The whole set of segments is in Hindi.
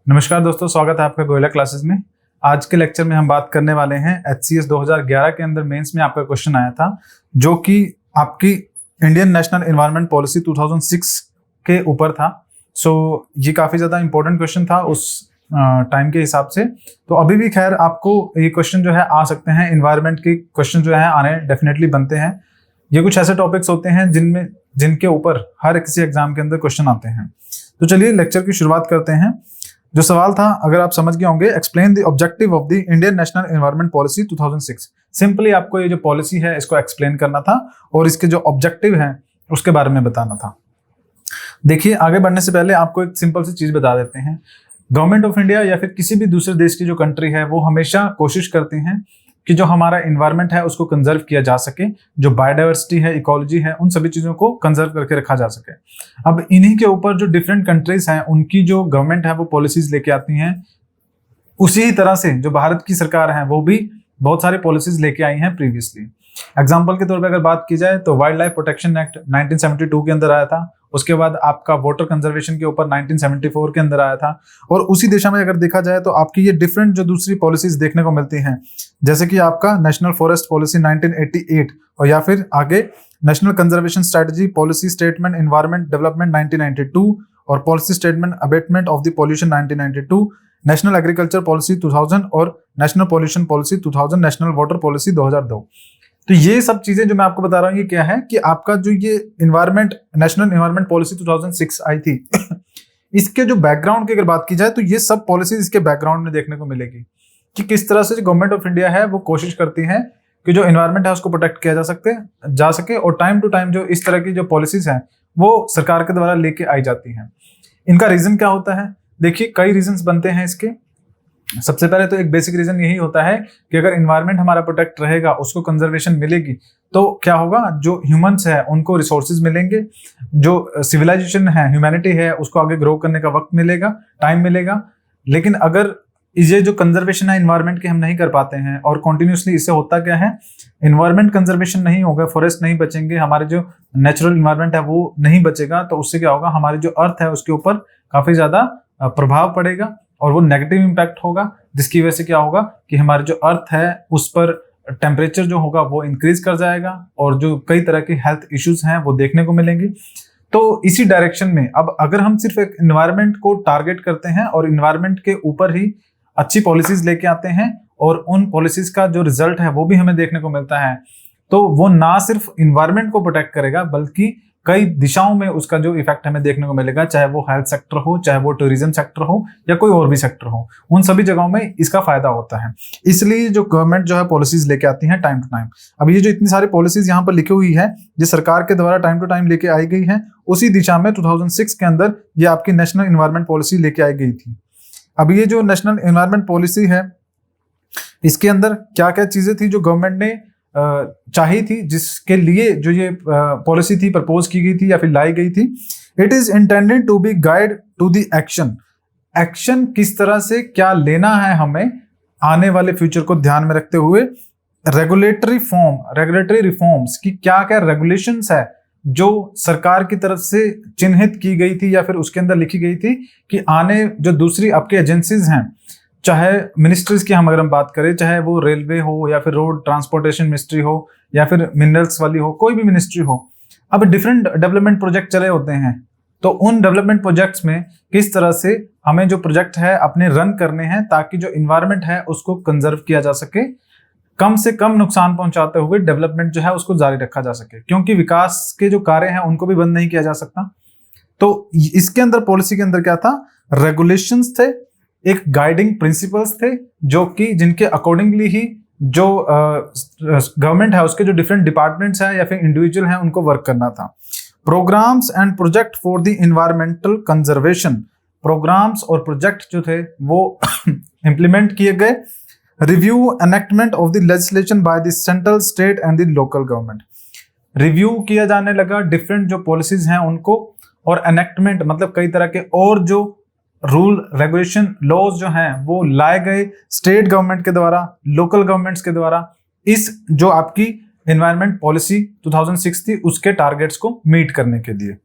नमस्कार दोस्तों, स्वागत है आपका गोयला क्लासेस में। आज के लेक्चर में हम बात करने वाले हैं HCS 2011 के अंदर मेंस में आपका क्वेश्चन आया था, जो कि आपकी इंडियन नेशनल एनवायरनमेंट पॉलिसी 2006 के ऊपर था। ये काफ़ी ज़्यादा इंपॉर्टेंट क्वेश्चन था उस टाइम के हिसाब से। तो अभी भी खैर आपको ये क्वेश्चन जो है आ सकते हैं, एनवायरनमेंट के क्वेश्चन जो है आने डेफिनेटली बनते हैं। ये कुछ ऐसे टॉपिक्स होते हैं जिनके ऊपर हर किसी एग्जाम के अंदर क्वेश्चन आते हैं। तो चलिए लेक्चर की शुरुआत करते हैं। जो सवाल था, अगर आप समझ गए होंगे, explain the objective of the Indian national environment policy 2006। Simply आपको ये जो पॉलिसी है इसको एक्सप्लेन करना था और इसके जो ऑब्जेक्टिव हैं उसके बारे में बताना था। देखिए, आगे बढ़ने से पहले आपको एक सिंपल सी चीज बता देते हैं। गवर्नमेंट ऑफ इंडिया या फिर किसी भी दूसरे देश की जो कंट्री है वो हमेशा कोशिश करती हैं कि जो हमारा इन्वायरमेंट है उसको कंजर्व किया जा सके, जो बायोडाइवर्सिटी है, इकोलॉजी है, उन सभी चीजों को कंजर्व करके रखा जा सके। अब इन्हीं के ऊपर जो डिफरेंट कंट्रीज हैं उनकी जो गवर्नमेंट है वो पॉलिसीज लेके आती हैं। उसी ही तरह से जो भारत की सरकार है वो भी बहुत सारी पॉलिसीज लेके आई हैं प्रीवियसली। एग्जाम्पल के तौर पर अगर बात की जाए तो वाइल्ड लाइफ प्रोटेक्शन एक्ट 1972 के अंदर आया था। उसके बाद आपका वाटर कंजर्वेशन के ऊपर 1974 के अंदर आया था। और उसी दिशा में अगर देखा जाए तो आपकी ये डिफरेंट जो दूसरी पॉलिसीज देखने को मिलती हैं, जैसे कि आपका नेशनल फॉरेस्ट पॉलिसी 1988 और या फिर आगे national conservation strategy policy statement environment development 1992 और policy statement abatement of the pollution 1992, national agriculture policy 2000 और national pollution policy 2000, national water policy 2002। तो ये सब चीजें जो मैं आपको बता रहा हूँ ये क्या है कि आपका जो ये इन्वायरमेंट नेशनल एनवायरमेंट पॉलिसी 2006 आई थी इसके जो बैकग्राउंड की अगर बात की जाए तो ये सब पॉलिसीज इसके बैकग्राउंड में देखने को मिलेगी कि किस तरह से जो गवर्नमेंट ऑफ इंडिया है वो कोशिश करती है कि जो इन्वायरमेंट है उसको प्रोटेक्ट किया जा सके और टाइम टू टाइम जो इस तरह की जो पॉलिसीज हैं वो सरकार के द्वारा लेके आई जाती हैं। इनका रीजन क्या होता है? देखिए, कई रीजंस बनते हैं इसके। सबसे पहले तो एक बेसिक रीजन यही होता है कि अगर इन्वायरमेंट हमारा प्रोटेक्ट रहेगा, उसको कंजर्वेशन मिलेगी, तो क्या होगा, जो ह्यूमंस है उनको रिसोर्सेज मिलेंगे, जो सिविलाइजेशन है, ह्यूमैनिटी है, उसको आगे ग्रो करने का वक्त मिलेगा, टाइम मिलेगा। लेकिन अगर ये जो कंजर्वेशन है इन्वायरमेंट की हम नहीं कर पाते हैं और कंटिन्यूसली, इससे होता क्या है, इन्वायरमेंट कंजर्वेशन नहीं होगा, फॉरेस्ट नहीं बचेंगे, हमारे जो नेचुरल इन्वायरमेंट है वो नहीं बचेगा, तो उससे क्या होगा, हमारी जो अर्थ है उसके ऊपर काफी ज्यादा प्रभाव पड़ेगा और वो नेगेटिव इंपैक्ट होगा, जिसकी वजह से क्या होगा कि हमारी जो अर्थ है उस पर टेम्परेचर जो होगा वो इंक्रीज कर जाएगा और जो कई तरह के हेल्थ इश्यूज हैं वो देखने को मिलेंगी। तो इसी डायरेक्शन में अब अगर हम सिर्फ एक इन्वायरमेंट को टारगेट करते हैं और इन्वायरमेंट के ऊपर ही अच्छी पॉलिसीज लेके आते हैं और उन पॉलिसीज का जो रिजल्ट है वो भी हमें देखने को मिलता है, तो वो ना सिर्फ इन्वायरमेंट को प्रोटेक्ट करेगा बल्कि कई दिशाओं में उसका जो इफेक्ट हमें देखने को मिलेगा, चाहे वो हेल्थ सेक्टर हो, चाहे वो टूरिज्म सेक्टर हो या कोई और भी सेक्टर हो, उन सभी जगहों में इसका फायदा होता है। इसलिए जो गवर्नमेंट जो है पॉलिसीज लेके आती है टाइम टू टाइम। अब ये जो इतनी सारी पॉलिसीज यहाँ पर लिखी हुई है, जो सरकार के द्वारा टाइम टू टाइम लेके आई गई है, उसी दिशा में 2006 के अंदर ये आपकी नेशनल एनवायरमेंट पॉलिसी लेके आई गई थी। अब ये जो नेशनल एनवायरमेंट पॉलिसी है, इसके अंदर क्या क्या चीजें थी जो गवर्नमेंट ने चाही थी, जिसके लिए जो ये पॉलिसी थी प्रपोज की गई थी या फिर लाई गई थी। It is intended to be guide to the action किस तरह से क्या लेना है हमें आने वाले फ्यूचर को ध्यान में रखते हुए। रेगुलेटरी रिफॉर्म्स की क्या क्या रेगुलेशंस है जो सरकार की तरफ से चिन्हित की गई थी या फिर उसके अंदर लिखी गई थी कि आने जो दूसरी आपकी एजेंसीज हैं, चाहे मिनिस्ट्रीज की हम अगर हम बात करें, चाहे वो रेलवे हो या फिर रोड ट्रांसपोर्टेशन मिनिस्ट्री हो या फिर मिनरल्स वाली हो, कोई भी मिनिस्ट्री हो, अब डिफरेंट डेवलपमेंट प्रोजेक्ट चले होते हैं, तो उन डेवलपमेंट प्रोजेक्ट्स में किस तरह से हमें जो प्रोजेक्ट है अपने रन करने हैं ताकि जो इन्वायरमेंट है उसको कंजर्व किया जा सके, कम से कम नुकसान पहुंचाते हुए डेवलपमेंट जो है उसको जारी रखा जा सके, क्योंकि विकास के जो कार्य हैं उनको भी बंद नहीं किया जा सकता। तो इसके अंदर पॉलिसी के अंदर क्या था, रेगुलेशंस थे, एक गाइडिंग प्रिंसिपल्स थे, जो कि जिनके अकॉर्डिंगली ही जो गवर्नमेंट है उसके जो डिफरेंट डिपार्टमेंट्स हैं या फिर इंडिविजुअल हैं उनको वर्क करना था। Programmes and project for the environmental conservation, programmes और प्रोजेक्ट जो थे वो इंप्लीमेंट किए गए। Review enactment of the legislation by the central, state and the local government, review किया जाने लगा डिफरेंट जो पॉलिसीज हैं उनको, और एनेक्टमेंट मतलब कई तरह के और जो रूल रेगुलेशन लॉज जो हैं वो लाए गए स्टेट गवर्नमेंट के द्वारा, लोकल गवर्नमेंट्स के द्वारा, इस जो आपकी एनवायरनमेंट पॉलिसी 2006 थी उसके टारगेट्स को मीट करने के लिए।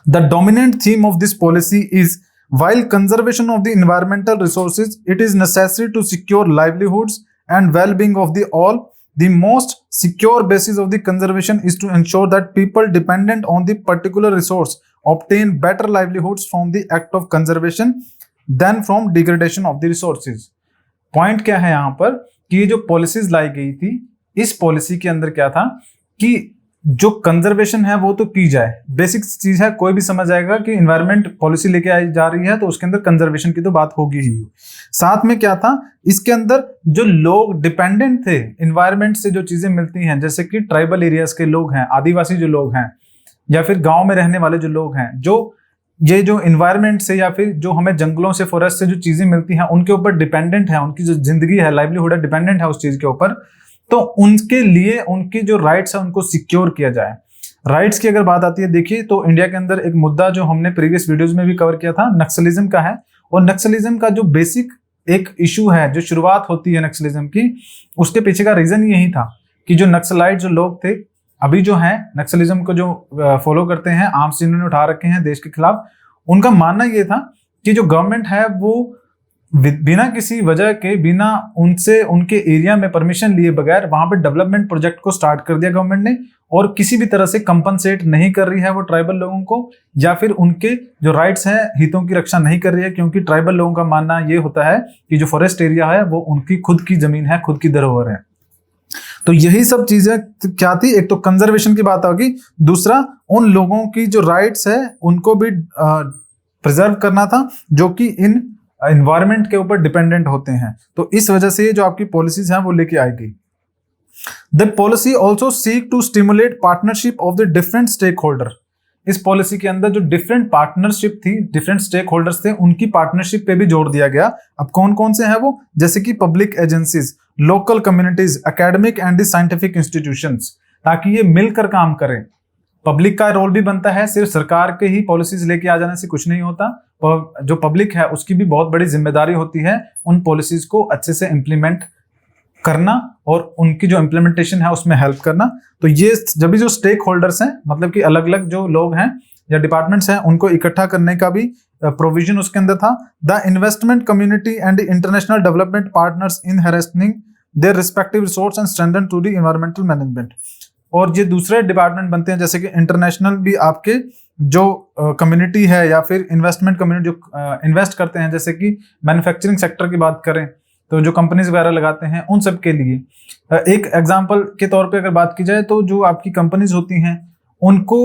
The dominant theme of this policy is While conservation of the environmental resources, it is necessary to secure livelihoods and well-being of the all. The most secure basis of the conservation is to ensure that people dependent on the particular resource obtain better livelihoods from the act of conservation than from degradation of the resources. Point क्या है यहाँ पर कि ये जो पॉलिसीज लाई गई थी, इस पॉलिसी के अंदर क्या था कि जो कंजर्वेशन है वो तो की जाए, बेसिक चीज है, कोई भी समझ जाएगा कि इन्वायरमेंट पॉलिसी लेके आई जा रही है तो उसके अंदर कंजर्वेशन की तो बात होगी ही। साथ में क्या था, इसके अंदर जो लोग डिपेंडेंट थे इन्वायरमेंट से, जो चीजें मिलती हैं, जैसे कि ट्राइबल एरियाज के लोग हैं, आदिवासी जो लोग हैं, या फिर गांव में रहने वाले जो लोग हैं, जो ये जो इन्वायरमेंट से या फिर जो हमें जंगलों से, फॉरेस्ट से जो चीजें मिलती हैं उनके ऊपर डिपेंडेंट है, उनकी जो जिंदगी है, लाइवलीहुड है, डिपेंडेंट है उस चीज के ऊपर, तो उनके लिए उनकी जो राइट्स है उनको सिक्योर किया जाए। राइट्स की अगर बात आती है, देखिए तो इंडिया के अंदर एक मुद्दा जो हमने प्रीवियस वीडियोज में भी कवर किया था, नक्सलिज्म का है। और नक्सलिज्म का जो बेसिक एक इशू है, जो शुरुआत होती है नक्सलिज्म की, उसके पीछे का रीजन यही था कि जो नक्सलाइट जो लोग थे, अभी जो है नक्सलिज्म को जो फॉलो करते हैं, आर्म्स जिन्होंने उठा रखे हैं देश के खिलाफ, उनका मानना यह था कि जो गवर्नमेंट है वो बिना किसी वजह के, बिना उनसे उनके एरिया में परमिशन लिए बगैर वहां पे डेवलपमेंट प्रोजेक्ट को स्टार्ट कर दिया गवर्नमेंट ने, और किसी भी तरह से कंपनसेट नहीं कर रही है वो ट्राइबल लोगों को, या फिर उनके जो राइट्स हैं, हितों की रक्षा नहीं कर रही है, क्योंकि ट्राइबल लोगों का मानना ये होता है कि जो फॉरेस्ट एरिया है वो उनकी खुद की जमीन है, खुद की धरोहर है। तो यही सब चीजें क्या थी, एक तो कंजर्वेशन की बात होगी, दूसरा उन लोगों की जो राइट्स है उनको भी प्रिजर्व करना था जो कि इन एनवायरनमेंट के ऊपर डिपेंडेंट होते हैं। तो इस वजह से जो आपकी पॉलिसीज हैं वो लेके आएगी। The policy also seek to stimulate partnership of the different stakeholder. इस पॉलिसी के अंदर जो डिफरेंट पार्टनरशिप थी, डिफरेंट स्टेक होल्डर्स थे, उनकी पार्टनरशिप पे भी जोर दिया गया। अब कौन कौन से हैं वो, जैसे कि public agencies, local communities, academic and the scientific institutions, ताकि ये मिलकर काम करें। पब्लिक का रोल भी बनता है, सिर्फ सरकार के ही पॉलिसीज लेके आ जाने से कुछ नहीं होता, जो पब्लिक है उसकी भी बहुत बड़ी जिम्मेदारी होती है उन पॉलिसीज को अच्छे से इम्प्लीमेंट करना और उनकी जो इम्प्लीमेंटेशन है उसमें हेल्प करना। तो ये जब भी जो स्टेक होल्डर्स हैं, मतलब कि अलग अलग जो लोग हैं या डिपार्टमेंट्स हैं, उनको इकट्ठा करने का भी प्रोविजन उसके अंदर था। The investment community and international development partners in harnessing their respective resource and strengthen to the environmental management. और ये दूसरे डिपार्टमेंट बनते हैं, जैसे कि इंटरनेशनल भी आपके जो कम्युनिटी है या फिर इन्वेस्टमेंट कम्युनिटी जो इन्वेस्ट करते हैं, जैसे कि मैन्युफैक्चरिंग सेक्टर की बात करें तो जो कंपनीज वगैरह लगाते हैं उन सब के लिए एक एग्जांपल के तौर पे अगर बात की जाए तो जो आपकी कंपनीज होती हैं उनको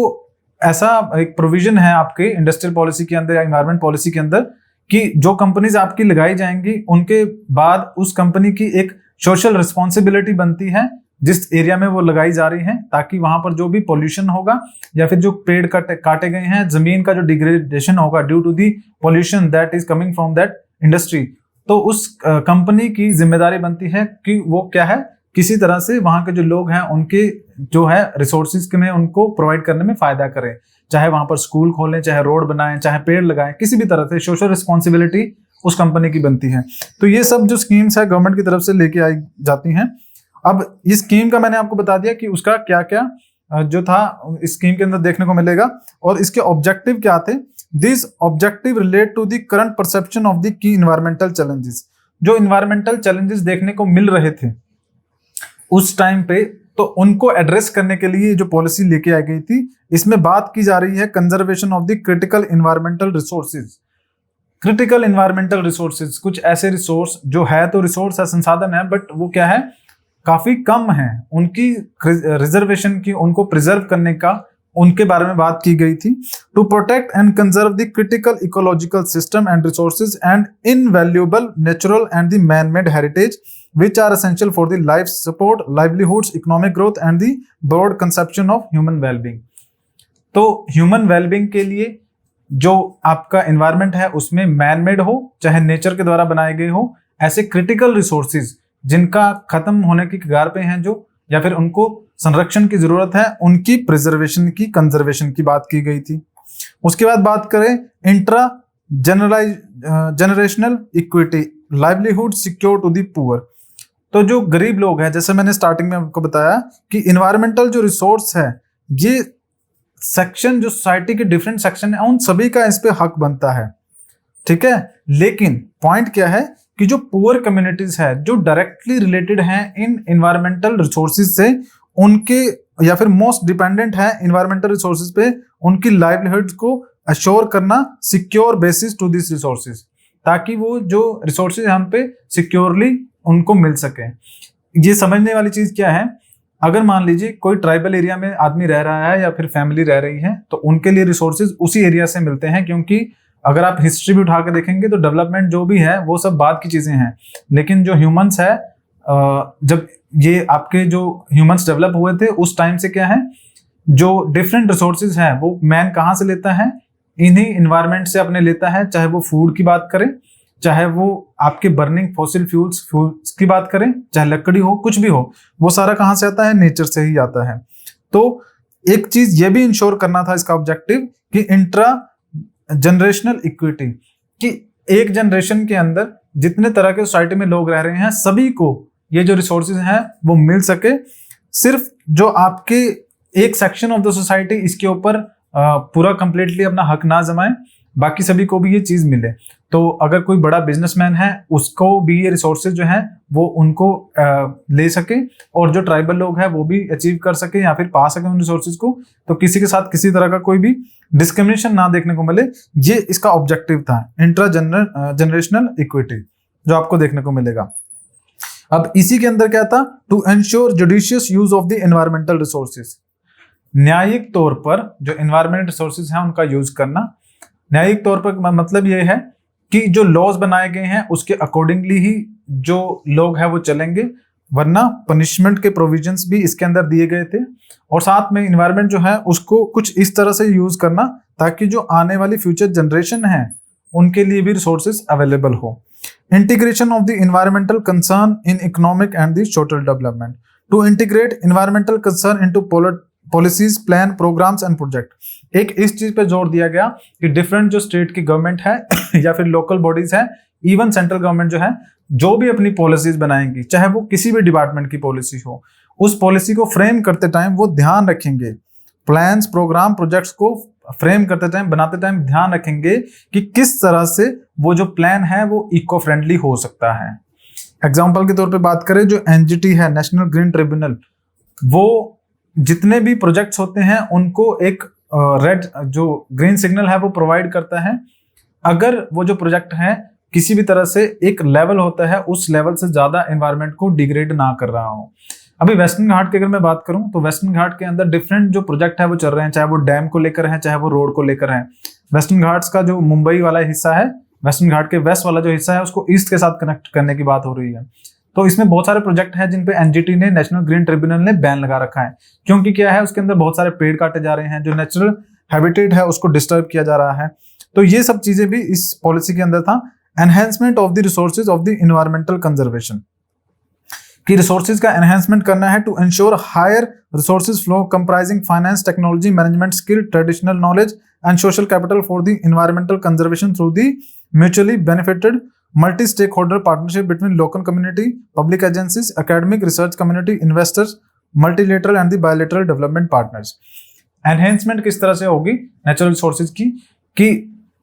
ऐसा एक प्रोविजन है आपके इंडस्ट्रियल पॉलिसी के अंदर या एनवायरमेंट पॉलिसी के अंदर कि जो कंपनीज आपकी लगाई जाएंगी उनके बाद उस कंपनी की एक सोशल रिस्पॉन्सिबिलिटी बनती है जिस एरिया में वो लगाई जा रही है, ताकि वहां पर जो भी पॉल्यूशन होगा या फिर जो पेड़ काटे गए हैं, जमीन का जो डिग्रेडेशन होगा due to the pollution that is coming from that industry, तो उस कंपनी की जिम्मेदारी बनती है कि वो क्या है, किसी तरह से वहां के जो लोग हैं उनके जो है रिसोर्सेज में उनको प्रोवाइड करने में फायदा करें, चाहे वहां पर स्कूल खोलें, चाहे रोड बनाएं, चाहे पेड़ लगाएं, किसी भी तरह से सोशल रिस्पॉन्सिबिलिटी उस कंपनी की बनती है। तो ये सब जो स्कीम्स है गवर्नमेंट की तरफ से लेके आई जाती हैं। अब इस स्कीम का मैंने आपको बता दिया कि उसका क्या क्या जो था इस स्कीम के अंदर देखने को मिलेगा और इसके ऑब्जेक्टिव क्या थे। This objective relate to the current perception of the key environmental challenges. जो इन्वायरमेंटल चैलेंजेस देखने को मिल रहे थे उस टाइम पे, तो उनको एड्रेस करने के लिए जो पॉलिसी लेके आई गई थी, इसमें बात की जा रही है conservation of the critical environmental resources. Critical environmental resources कुछ ऐसे रिसोर्स जो है, तो रिसोर्स है, संसाधन है, बट वो क्या है, काफी कम है, उनकी रिजर्वेशन की, उनको प्रिजर्व करने का, उनके बारे में बात की गई थी। To protect and conserve the critical ecological system and resources and invaluable natural and the man made heritage which are essential for the life support, livelihoods, economic growth and the broad conception of human well-being। तो ह्यूमन वेलबींग के लिए जो आपका एनवायरनमेंट है उसमें मैन मेड हो चाहे नेचर के द्वारा बनाए गए हो, ऐसे क्रिटिकल रिसोर्सेज जिनका खत्म होने की कगार पे हैं जो, या फिर उनको संरक्षण की जरूरत है, उनकी प्रिजर्वेशन की, कंजर्वेशन की बात की गई थी। उसके बाद बात करें intra generational equity, livelihood secure to the poor. तो जो गरीब लोग हैं, जैसे मैंने स्टार्टिंग में आपको बताया कि इन्वायरमेंटल जो रिसोर्स है, ये सेक्शन जो सोसाइटी के डिफरेंट सेक्शन है उन सभी का इस पे हक बनता है। ठीक है। लेकिन पॉइंट क्या है कि जो पुअर कम्युनिटीज है, जो डायरेक्टली रिलेटेड हैं इन इन्वायरमेंटल रिसोर्सेज से, उनके या फिर मोस्ट डिपेंडेंट है इन्वायरमेंटल रिसोर्सेज पे, उनकी लाइवलीहुड को अश्योर करना secure basis to this resources, ताकि वो जो रिसोर्सेज हम पे सिक्योरली उनको मिल सके। ये समझने वाली चीज क्या है, अगर मान लीजिए कोई ट्राइबल एरिया में आदमी रह रहा है या फिर फैमिली रह रही है, तो उनके लिए रिसोर्सेज उसी एरिया से मिलते हैं, क्योंकि अगर आप हिस्ट्री भी उठा के देखेंगे तो डेवलपमेंट जो भी है वो सब बाद की चीजें हैं। लेकिन जो ह्यूमंस है, जब ये आपके जो ह्यूमंस डेवलप हुए थे उस टाइम से क्या है, जो डिफरेंट रिसोर्सेज हैं वो मैन कहाँ से लेता है, इन्हीं इन्वायरमेंट से अपने लेता है। चाहे वो फूड की बात करें, चाहे वो आपके बर्निंग फॉसिल फ्यूल्स की बात करें, चाहे लकड़ी हो, कुछ भी हो, वो सारा कहाँ से आता है, नेचर से ही आता है। तो एक चीज ये भी इंश्योर करना था इसका ऑब्जेक्टिव कि इंट्रा जनरेशनल इक्विटी, कि एक जनरेशन के अंदर जितने तरह के सोसाइटी में लोग रह रहे हैं सभी को ये जो रिसोर्सेज हैं वो मिल सके। सिर्फ जो आपके एक सेक्शन ऑफ द सोसाइटी इसके ऊपर पूरा कंप्लीटली अपना हक ना जमाए, बाकी सभी को भी ये चीज मिले। तो अगर कोई बड़ा बिजनेसमैन है उसको भी ये रिसोर्सेज जो है वो उनको ले सके, और जो ट्राइबल लोग हैं वो भी अचीव कर सके या फिर पा सके उन रिसोर्सेज को, तो किसी के साथ किसी तरह का कोई भी डिस्क्रिमिनेशन ना देखने को मिले। ये इसका ऑब्जेक्टिव था, इंट्रा जनरेशनल इक्विटी, जो आपको देखने को मिलेगा। अब इसी के अंदर क्या था, to ensure judicious use of the environmental resources, न्यायिक तौर पर जो एनवायरमेंटल रिसोर्सेज हैं उनका यूज करना। न्यायिक तौर पर मतलब ये है कि जो लॉज बनाए गए हैं उसके अकॉर्डिंगली ही जो लोग हैं वो चलेंगे, वरना पनिशमेंट के प्रोविजंस भी इसके अंदर दिए गए थे। और साथ में एनवायरमेंट जो है उसको कुछ इस तरह से यूज करना ताकि जो आने वाली फ्यूचर जनरेशन है उनके लिए भी रिसोर्सेज अवेलेबल हो। Integration of the environmental concern in economic and the social development, to integrate environmental concern into policies, plan, programmes and project. एक इस चीज पे जोर दिया गया कि डिफरेंट जो स्टेट की गवर्नमेंट है या फिर लोकल बॉडीज है, इवन सेंट्रल गवर्नमेंट जो है, जो भी अपनी पॉलिसीज बनाएंगी, चाहे वो किसी भी डिपार्टमेंट की पॉलिसी हो, उस पॉलिसी को फ्रेम करते टाइम वो ध्यान रखेंगे, प्लान्स, प्रोग्राम, प्रोजेक्ट्स को फ्रेम करते टाइम, बनाते टाइम ध्यान रखेंगे कि किस तरह से वो जो प्लान है वो इको फ्रेंडली हो सकता है। एग्जाम्पल के तौर पे बात करें, जो एनजीटी है, नेशनल ग्रीन ट्रिब्यूनल, वो जितने भी प्रोजेक्ट्स होते हैं उनको एक रेड जो ग्रीन सिग्नल है वो प्रोवाइड करता है। अगर वो जो प्रोजेक्ट है किसी भी तरह से एक लेवल होता है, उस लेवल से ज्यादा एनवायरनमेंट को डिग्रेड ना कर रहा हो। अभी वेस्टर्न घाट की अगर मैं बात करूं तो वेस्टर्न घाट के अंदर डिफरेंट जो प्रोजेक्ट है वो चल रहे हैं, चाहे वो डैम को लेकर है, चाहे वो रोड को लेकर है। वेस्टर्न घाट्स का जो मुंबई वाला हिस्सा है, वेस्टर्न घाट के वेस्ट वाला जो हिस्सा है, उसको ईस्ट के साथ कनेक्ट करने की बात हो रही है। तो इसमें बहुत सारे प्रोजेक्ट हैं जिन पे एनजीटी ने, नेशनल ग्रीन ट्रिब्यूनल ने बैन लगा रखा है, क्योंकि क्या है उसके अंदर बहुत सारे पेड़ काटे जा रहे हैं, जो नेचुरल हैबिटेट है उसको डिस्टर्ब किया जा रहा है। तो ये सब चीजें भी इस पॉलिसी के अंदर था। Enhancement of the resources of the environmental conservation, कि रिसोर्सेज का एनहेंसमेंट करना है to ensure higher resources flow comprising finance, technology, management skill, traditional knowledge and social capital for the environmental conservation through the mutually benefited multi-stakeholder partnership between local community, public agencies, academic, research community, investors, multilateral and the bilateral development partners। Enhancement किस तरह से होगी नेचुरल रिसोर्सेज की, कि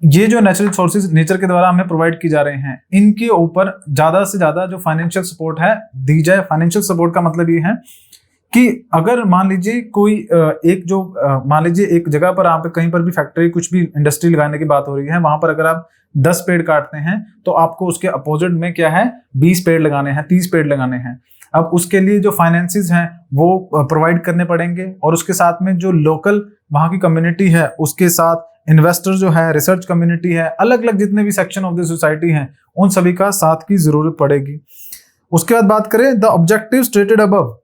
ये जो नेचुरल रिसोर्सेज नेचर के द्वारा हमें प्रोवाइड की जा रहे हैं, इनके ऊपर ज्यादा से ज्यादा जो फाइनेंशियल सपोर्ट है दी जाए। फाइनेंशियल सपोर्ट का मतलब ये है कि अगर मान लीजिए कोई मान लीजिए एक जगह पर आप कहीं पर भी फैक्ट्री, कुछ भी इंडस्ट्री लगाने की बात हो रही है, वहां पर अगर आप 10 पेड़ काटते हैं तो आपको उसके अपोजिट में क्या है 20 पेड़ लगाने हैं, 30 पेड़ लगाने हैं। अब उसके लिए जो फाइनेंसेस हैं वो प्रोवाइड करने पड़ेंगे, और उसके साथ में जो लोकल वहां की कम्युनिटी है, उसके साथ इन्वेस्टर जो है, रिसर्च कम्युनिटी है, अलग अलग जितने भी सेक्शन ऑफ द सोसाइटी हैं, उन सभी का साथ की जरूरत पड़ेगी। उसके बाद बात करें the objective stated above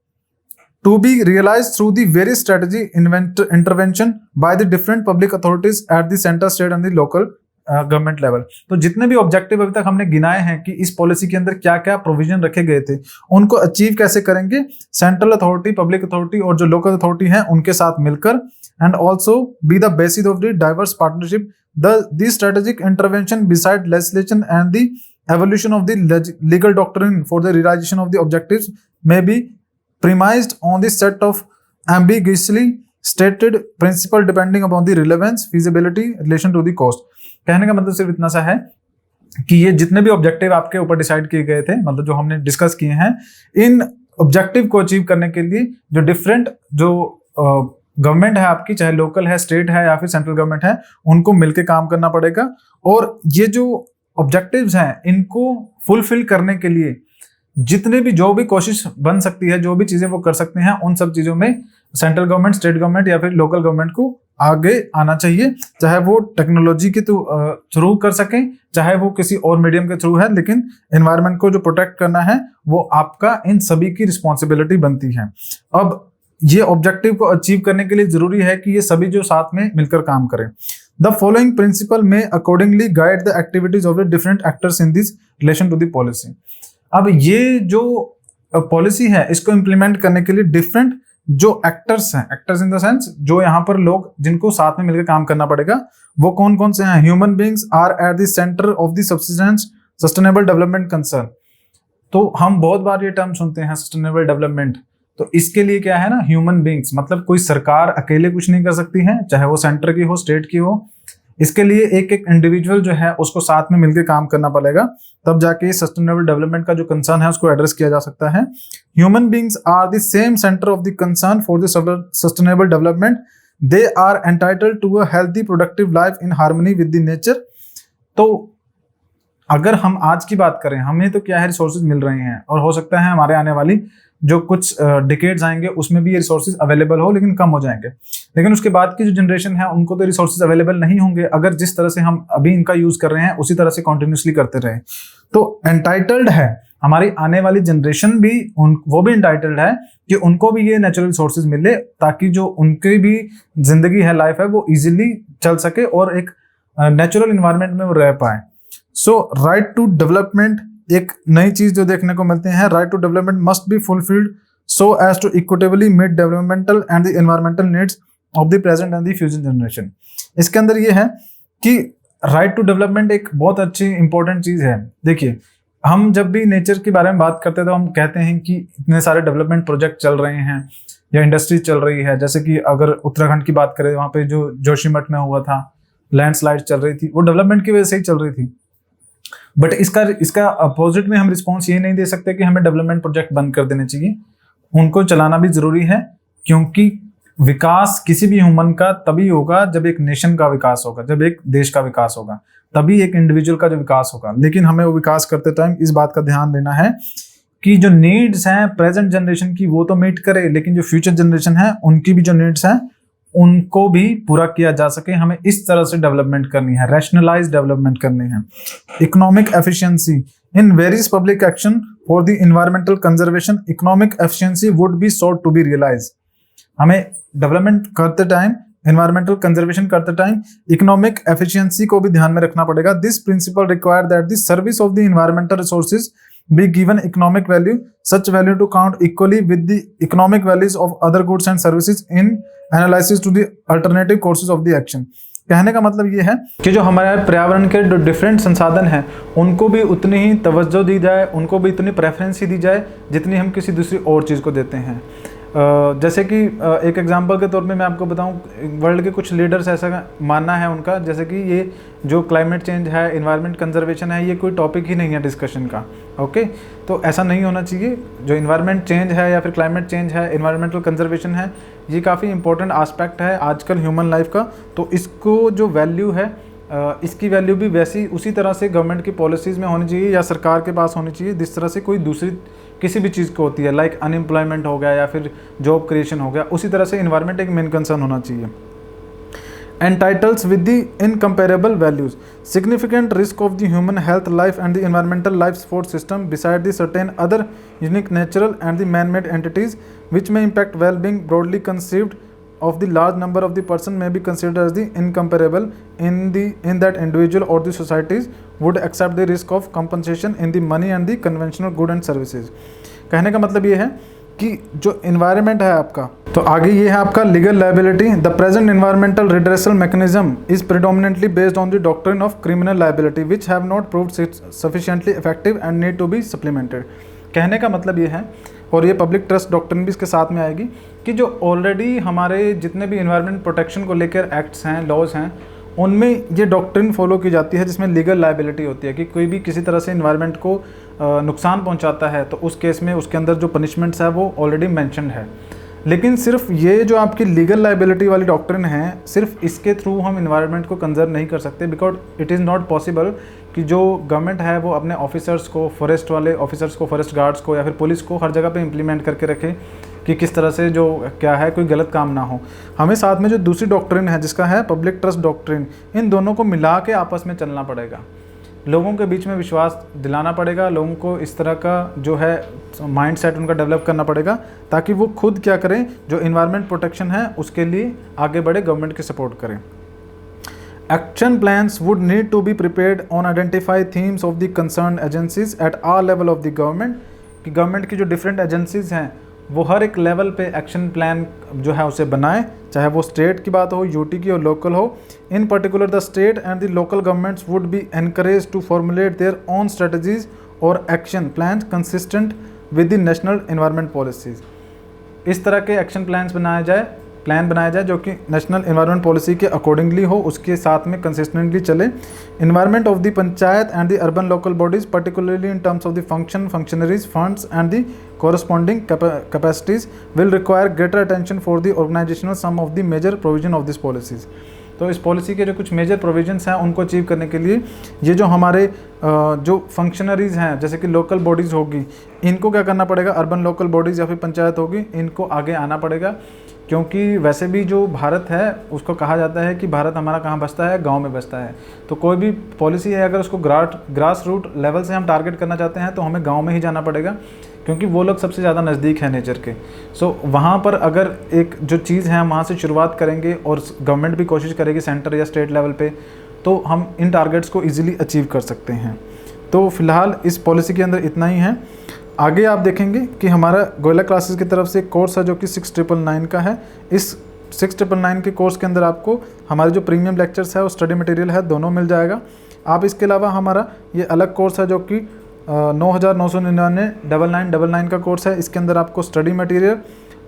to be realized through the various strategy intervention by the different public authorities at the center, state and the local government level. तो जितने भी ऑब्जेक्टिव अभी तक हमने गिनाए हैं कि इस पॉलिसी के अंदर क्या क्या प्रोविजन रखे गए थे, उनको अचीव कैसे करेंगे, सेंट्रल अथॉरिटी, पब्लिक अथॉरिटी और जो लोकल अथॉरिटी है उनके साथ मिलकर, and also be the basis of the diverse partnership. The strategic intervention beside legislation and the evolution of the legal doctrine for the realisation of the objectives may be premised on the set of ambiguously stated principle depending upon the relevance, feasibility, relation to the cost। कहने का मतलब सिर्फ इतना सा है कि ये जितने भी ऑब्जेक्टिव आपके ऊपर डिसाइड किए गए थे, मतलब जो हमने डिस्कस किए हैं, इन ऑब्जेक्टिव को अचीव करने के लिए जो डिफरेंट जो गवर्नमेंट है आपकी, चाहे लोकल है, स्टेट है या फिर सेंट्रल गवर्नमेंट है, उनको मिलकर काम करना पड़ेगा। और ये जो ऑब्जेक्टिव्स हैं इनको फुलफिल करने के लिए जितने भी जो भी कोशिश बन सकती है, जो भी चीजें वो कर सकते हैं, उन सब चीजों में सेंट्रल गवर्नमेंट, स्टेट गवर्नमेंट या फिर लोकल गवर्नमेंट को आगे आना चाहिए। चाहे वो टेक्नोलॉजी के थ्रू कर सकें, चाहे वो किसी और मीडियम के थ्रू है, लेकिन एनवायरनमेंट को जो प्रोटेक्ट करना है वो आपका इन सभी की रिस्पॉन्सिबिलिटी बनती है। अब ये ऑब्जेक्टिव को अचीव करने के लिए जरूरी है कि ये सभी जो साथ में मिलकर काम करें। The following principle may accordingly guide the activities of the different actors in this relation to the policy. अब ये जो पॉलिसी है इसको इंप्लीमेंट करने के लिए डिफरेंट जो एक्टर्स हैं, एक्टर्स इन द सेंस जो यहाँ पर लोग जिनको साथ में मिलकर काम करना पड़ेगा, वो कौन कौन से हैं? Human beings are at the centre of the sustainable development concern. तो हम बहुत बार ये टर्म सुनते हैं सस्टेनेबल डेवलपमेंट, तो इसके लिए क्या है ना, ह्यूमन बींग्स, मतलब कोई सरकार अकेले कुछ नहीं कर सकती है, चाहे वो सेंटर की हो, स्टेट की हो। इसके लिए एक एक इंडिविजुअल जो है उसको साथ में मिलकर काम करना पड़ेगा, तब जाके सस्टेनेबल डेवलपमेंट का जो कंसर्न है उसको एड्रेस किया जा सकता है। Human beings are the same centre of the concern for the sustainable development. They are entitled to a healthy productive life in harmony with the nature. तो अगर हम आज की बात करें, हमें तो क्या है, रिसोर्सेज मिल रहे हैं, और हो सकता है हमारे आने वाली जो कुछ डिकेड्स आएंगे उसमें भी ये रिसोर्सेज अवेलेबल हो, लेकिन कम हो जाएंगे। लेकिन उसके बाद की जो जनरेशन है उनको तो रिसोर्सेज अवेलेबल नहीं होंगे अगर जिस तरह से हम अभी इनका यूज कर रहे हैं उसी तरह से कॉन्टिन्यूसली करते रहे। तो एंटाइटल्ड है हमारी आने वाली जनरेशन भी, वो भी एंटाइटल्ड है कि उनको भी ये नेचुरल रिसोर्सेज मिले, ताकि जो उनकी भी जिंदगी है, लाइफ है, वो इजिली चल सके और एक नेचुरल इन्वायरमेंट में वो रह पाए। सो राइट टू डेवलपमेंट, एक नई चीज जो देखने को मिलते हैं, right to development must be fulfilled so as to equitably meet developmental and the environmental needs of the present and the future generation. इसके अंदर ये है कि राइट टू डेवलपमेंट एक बहुत अच्छी इंपॉर्टेंट चीज है। देखिए, हम जब भी नेचर के बारे में बात करते हैं तो हम कहते हैं कि इतने सारे डेवलपमेंट प्रोजेक्ट चल रहे हैं या इंडस्ट्री चल रही है। जैसे कि अगर उत्तराखंड की बात करें, वहाँ पे जो जोशीमठ में हुआ था, लैंडस्लाइड चल रही थी, वो डेवलपमेंट की वजह से ही चल रही थी। बट इसका अपोजिट में हम रिस्पॉन्स ये नहीं दे सकते कि हमें डेवलपमेंट प्रोजेक्ट बंद कर देने चाहिए, उनको चलाना भी जरूरी है, क्योंकि विकास किसी भी ह्यूमन का तभी होगा जब एक नेशन का विकास होगा, जब एक देश का विकास होगा, तभी एक इंडिविजुअल का जो विकास होगा। लेकिन हमें वो विकास करते टाइम इस बात का ध्यान देना है कि जो नीड्स हैं प्रेजेंट जनरेशन की वो तो मीट करे, लेकिन जो फ्यूचर जनरेशन है उनकी भी जो नीड्स हैं उनको भी पूरा किया जा सके। हमें इस तरह से डेवलपमेंट करनी है, रैशनलाइज डेवलपमेंट करनी है। Economic efficiency in various public action for the environmental conservation, economic efficiency would be sought to be realise. हमें डेवलपमेंट करते टाइम, एनवायरमेंटल कंजर्वेशन करते टाइम इकोनॉमिक एफिशिएंसी को भी ध्यान में रखना पड़ेगा। This principle require that the service of the environmental resources be given economic value, such value to count equally with the economic values of other goods and services in analysis to the alternative courses of the action। कहने का मतलब ये है कि जो हमारे पर्यावरण के जो डिफरेंट संसाधन हैं उनको भी उतनी ही तवज्जो दी जाए, उनको भी इतनी प्रेफरेंस ही दी जाए जितनी हम किसी दूसरी और चीज़ को देते हैं। जैसे कि एक एग्जांपल के तौर पे मैं आपको बताऊं, वर्ल्ड के कुछ लीडर्स ऐसा मानना है उनका, जैसे कि ये जो क्लाइमेट चेंज है, एनवायरनमेंट कंजर्वेशन है, ये कोई टॉपिक ही नहीं है डिस्कशन का। ओके, तो ऐसा नहीं होना चाहिए। जो एनवायरनमेंट चेंज है या फिर क्लाइमेट चेंज है, एनवायरनमेंटल कंजर्वेशन है, ये काफ़ी इंपॉर्टेंट आस्पेक्ट है आजकल ह्यूमन लाइफ का। तो इसको जो वैल्यू है, इसकी वैल्यू भी वैसी उसी तरह से गवर्नमेंट की पॉलिसीज़ में होनी चाहिए या सरकार के पास होनी चाहिए जिस तरह से कोई दूसरी किसी भी चीज़ को होती है, लाइक अनएम्प्लॉयमेंट हो गया या फिर जॉब क्रिएशन हो गया, उसी तरह से इन्वायरमेंट एक मेन कंसर्न होना चाहिए। Entitles with the incomparable values, significant risk of the human health, life and the environmental life support system beside the certain other unique natural and the man made entities which may impact well being broadly conceived of the large number of the person may be considered as the incomparable in that individual or the societies would accept the risk of compensation in the money and the conventional good and services। कहने का मतलब ये है कि जो environment है आपका, तो आगे ये है आपका legal liability। The present environmental redressal mechanism is predominantly based on the doctrine of criminal liability which have not proved sufficiently effective and need to be supplemented। कहने का मतलब ये है, और ये पब्लिक ट्रस्ट डॉक्ट्रिन भी इसके साथ में आएगी, कि जो ऑलरेडी हमारे जितने भी एनवायरनमेंट प्रोटेक्शन को लेकर एक्ट्स हैं, लॉज हैं, उनमें ये डॉक्ट्रिन फॉलो की जाती है जिसमें लीगल लायबिलिटी होती है कि कोई भी किसी तरह से इन्वायरमेंट को नुकसान पहुंचाता है तो उस केस में उसके अंदर जो पनिशमेंट्स है वो ऑलरेडी मेंशन्ड है। लेकिन सिर्फ ये जो आपकी लीगल लायबिलिटी वाली डॉक्ट्रिन है, सिर्फ इसके थ्रू हम इन्वायरमेंट को कंजर्व नहीं कर सकते, because it is not possible कि जो गवर्नमेंट है वो अपने ऑफिसर्स को, फॉरेस्ट वाले ऑफिसर्स को, फॉरेस्ट गार्ड्स को या फिर पुलिस को हर जगह पे इम्प्लीमेंट करके रखे कि किस तरह से जो क्या है कोई गलत काम ना हो। हमें साथ में जो दूसरी डॉक्ट्रिन है जिसका है पब्लिक ट्रस्ट डॉक्ट्रिन, इन दोनों को मिला के आपस में चलना पड़ेगा, लोगों के बीच में विश्वास दिलाना पड़ेगा, लोगों को इस तरह का जो है माइंड सेट उनका डेवलप करना पड़ेगा ताकि वो खुद क्या करें, जो इन्वायरमेंट प्रोटेक्शन है उसके लिए आगे बढ़े, गवर्नमेंट की सपोर्ट करें। Action plans would need to be prepared on identify themes of the concerned agencies at all level of the government, कि गवर्नमेंट की जो डिफरेंट एजेंसीज हैं वो हर एक लेवल पे एक्शन प्लान जो है उसे बनाए, चाहे वो स्टेट की बात हो, यूटी की, और लोकल हो। In particular the state and the local governments would be encourage to formulate their own strategies और action plan consistent with the national environment policies. इस तरह के एक्शन प्लान बनाया जाए जो कि नेशनल एनवायरनमेंट पॉलिसी के अकॉर्डिंगली हो, उसके साथ में कंसिस्टेंटली चले। Environment of the panchayat and the urban local bodies particularly in terms of the functionaries, funds and the corresponding capacities will require greater attention for the organizational sum of the major provision of these policies। तो इस पॉलिसी के जो कुछ मेजर प्रोविजंस हैं उनको अचीव करने के लिए ये जो हमारे जो फंक्शनरीज हैं जैसे कि लोकल बॉडीज़ होगी, इनको क्या करना पड़ेगा, अर्बन लोकल बॉडीज़ या फिर पंचायत होगी, इनको आगे आना पड़ेगा। क्योंकि वैसे भी जो भारत है उसको कहा जाता है कि भारत हमारा कहाँ बसता है, गांव में बसता है। तो कोई भी पॉलिसी है अगर उसको ग्रास रूट लेवल से हम टारगेट करना चाहते हैं तो हमें गांव में ही जाना पड़ेगा, क्योंकि वो लोग सबसे ज़्यादा नज़दीक है नेचर के। सो वहाँ पर अगर एक जो चीज़ है वहाँ से शुरुआत करेंगे और गवर्नमेंट भी कोशिश करेगी सेंटर या स्टेट लेवल पे, तो हम इन टारगेट्स को ईजिली अचीव कर सकते हैं। तो फिलहाल इस पॉलिसी के अंदर इतना ही है। आगे आप देखेंगे कि हमारा गोयला क्लासेस की तरफ से एक कोर्स है जो कि 6999 का है। इस 6999 के कोर्स के अंदर आपको हमारे जो प्रीमियम लेक्चर्स है और स्टडी मटेरियल है दोनों मिल जाएगा। आप इसके अलावा हमारा ये अलग कोर्स है जो कि 9999 का कोर्स है। इसके अंदर आपको स्टडी मटेरियल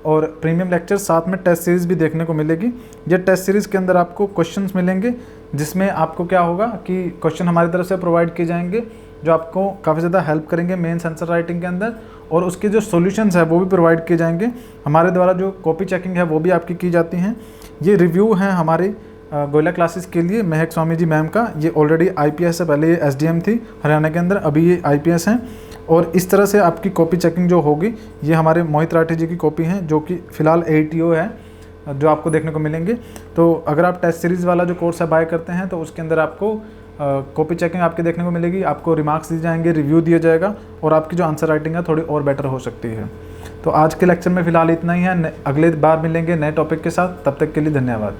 और प्रीमियम लेक्चर साथ में टेस्ट सीरीज़ भी देखने को मिलेगी। ये टेस्ट सीरीज़ के अंदर आपको क्वेश्चंस मिलेंगे जिसमें आपको क्या होगा कि क्वेश्चन हमारी तरफ से प्रोवाइड किए जाएंगे जो आपको काफ़ी ज़्यादा हेल्प करेंगे मेंस आंसर राइटिंग के अंदर, और उसके जो सॉल्यूशंस है वो भी प्रोवाइड किए जाएंगे। हमारे द्वारा जो कॉपी चेकिंग है वो भी आपकी की जाती हैं। ये रिव्यू है हमारे गोयला क्लासेस के लिए महक स्वामी जी मैम का। ये ऑलरेडी IPS है, पहले ये SDM थी हरियाणा के अंदर, अभी ये IPS हैं। और इस तरह से आपकी कॉपी चेकिंग जो होगी ये हमारे मोहित राठी जी की कॉपी हैं जो कि फ़िलहाल AETO है जो आपको देखने को मिलेंगे। तो अगर आप टेस्ट सीरीज़ वाला जो कोर्स है बाय करते हैं तो उसके अंदर आपको कॉपी चेकिंग आपके देखने को मिलेगी, आपको रिमार्क्स दिए जाएंगे, रिव्यू दिया जाएगा और आपकी जो आंसर राइटिंग है थोड़ी और बेटर हो सकती है। तो आज के लेक्चर में फ़िलहाल इतना ही है। अगले बार मिलेंगे नए टॉपिक के साथ, तब तक के लिए धन्यवाद।